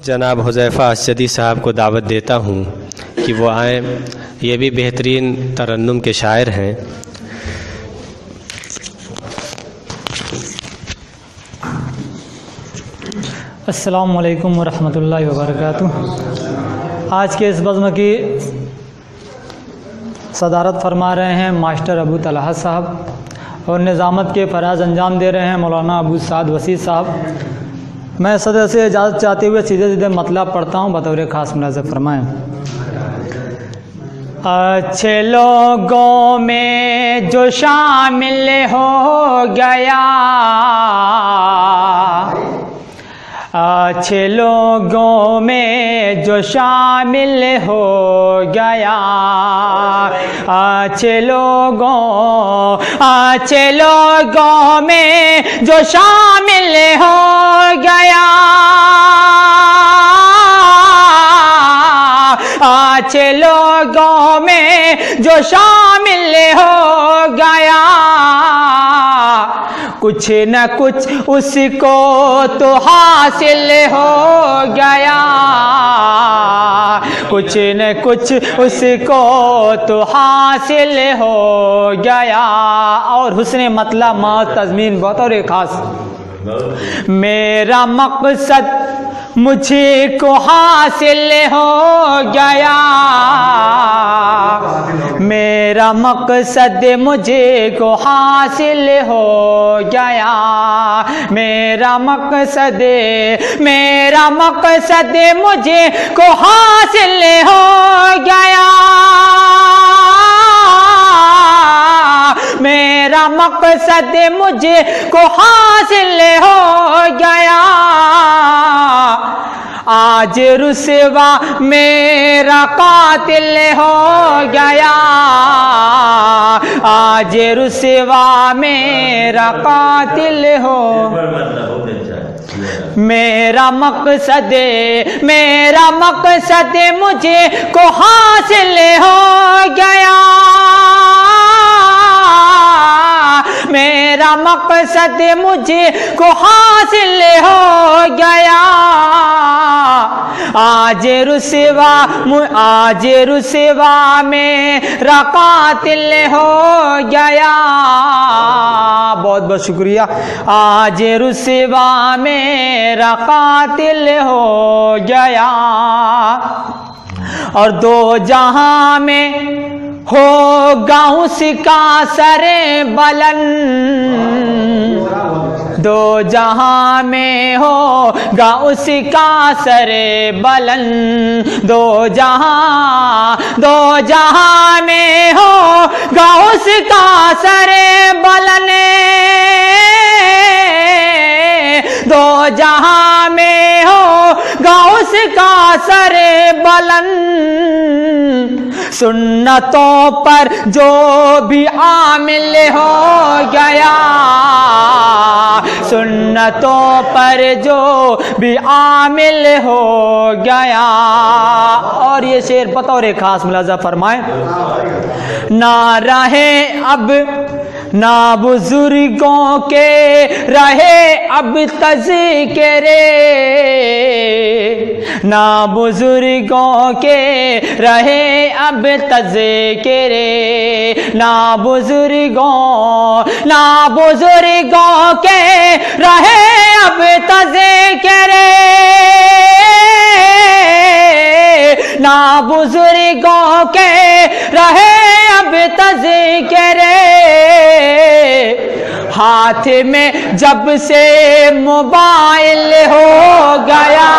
جناب حذیفہ اسجدی صاحب کو دعوت دیتا ہوں کہ وہ آئیں. یہ بھی بہترین ترنم کے شاعر ہیں. السلام علیکم ورحمۃ اللہ وبرکاتہ. آج کے اس بزم کی صدارت فرما رہے ہیں ماسٹر ابو طلحہ صاحب اور نظامت کے فراز انجام دے رہے ہیں مولانا ابو سعد وسیع صاحب. میں صدر سے اجازت چاہتے ہوئے سیدھے مطلب پڑھتا ہوں، بطور خاص ملاحظہ فرمائیں. اچھے لوگوں میں جو شامل ہو گیا، اچھے لوگوں میں جو شامل ہو گیا، اچھے لوگوں میں جو شامل ہو گیا، اچھے لوگوں میں جو شامل ہو گیا، کچھ نہ کچھ اس کو تو حاصل ہو گیا، کچھ نہ کچھ اس کو تو حاصل ہو گیا. اور حسن مطلب مات تضمین بطور خاص. میرا مقصد مجھے کو حاصل ہو گیا، میرا مقصد مجھے کو حاصل ہو گیا، میرا مقصد مجھے کو حاصل ہو گیا، میرا مقصد مجھے کو حاصل ہو گیا. آج رسوا میرا قاتل ہو گیا، آج رسوا میرا قاتل ہو. میرا مقصد مجھے کو حاصل ہو گیا، میرا مقصد مجھے کو حاصل ہو گیا. آج رسوا میرا قاتل ہو گیا. بہت بہت شکریہ. آج رسوا میرا قاتل ہو گیا، اور دو جہاں میں ہوگا اس کا سر بلند، دو جہاں میں ہوگا اس کا سر بلند، دو جہاں میں ہوگا اس کا سر بلند، دو جہاں میں ہوگا اس کا سر بلند. سنتوں پر جو بھی عامل ہو گیا، سنتوں پر جو بھی عامل ہو گیا. اور یہ شعر بطور خاص ملاحظہ فرمائیں. نہ رہے اب نہ بزرگوں کے رہے اب تذکرے، نہ بزرگوں کے رہے اب تذکرے، نہ بزرگوں کے رہے اب تذکرے، نہ بزرگوں کے رہے اب تذکرے. ہاتھ میں جب سے موبائل ہو گیا،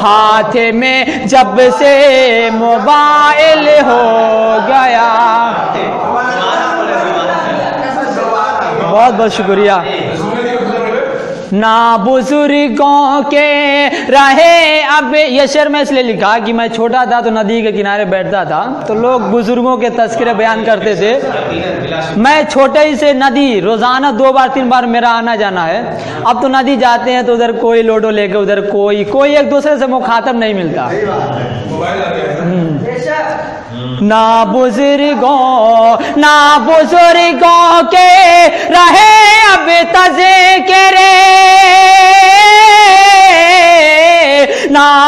ہاتھ میں جب سے موبائل ہو گیا. بہت بہت شکریہ. نہ بزرگوں کے رہے اب. یہ شعر میں اس لیے لکھا کہ میں چھوٹا تھا تو ندی کے کنارے بیٹھتا تھا تو لوگ بزرگوں کے تذکرے بیان کرتے تھے. میں چھوٹے ہی سے ندی روزانہ 2 بار 3 بار میرا آنا جانا ہے. اب تو ندی جاتے ہیں تو ادھر کوئی لوڈو لے کے ادھر کوئی ایک دوسرے سے مخاطب نہیں ملتا. نہ بزرگوں کے رہے اب تذکرے،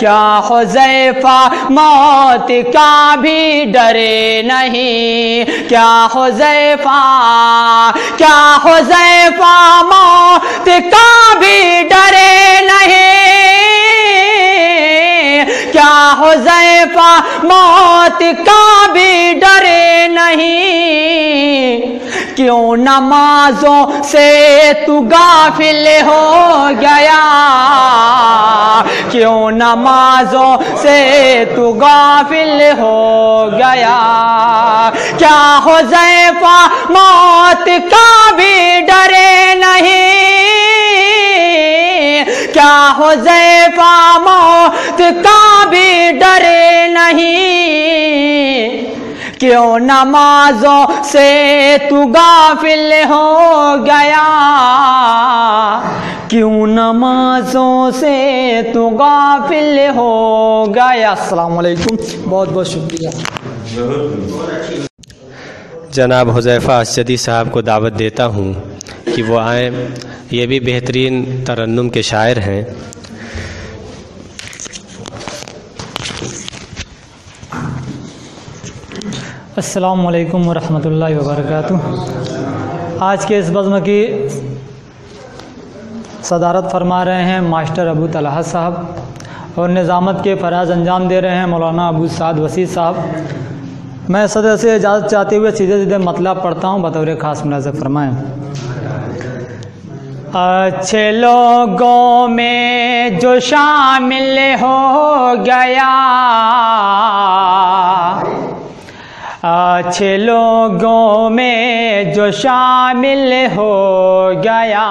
کیا حذیفہ موت کا بھی ڈرے نہیں، کیا حذیفہ موت کا بھی ڈرے نہیں، کیا حذیفہ موت کا بھی ڈرے نہیں، کیوں نمازوں سے تو غافل ہو گیا، کیوں نمازوں سے تو غافل ہو گیا، کیا حذیفہ موت کا بھی ڈرے نہیں، کیا حذیفہ موت کا بھی ڈرے نہیں، کیوں نمازوں سے تو غافل ہو گیا، کیوں نمازوں سے تو غافل ہو گیا۔ السلام علیکم، بہت بہت شکریہ۔ جناب حذیفہ اسجدی صاحب کو دعوت دیتا ہوں کہ وہ آئیں، یہ بھی بہترین ترنم کے شاعر ہیں۔ السلام علیکم ورحمۃ اللہ وبرکاتہ۔ آج کے اس بزم کی صدارت فرما رہے ہیں ماسٹر ابو طلحہ صاحب، اور نظامت کے فراز انجام دے رہے ہیں مولانا ابو سعد وسیع صاحب۔ میں صدر سے اجازت چاہتے ہوئے سیدھے مطلب پڑھتا ہوں، بطور خاص ملاحظہ فرمائیں۔ اچھے لوگوں میں جو شامل ہو گیا، اچھے لوگوں میں جو شامل ہو گیا،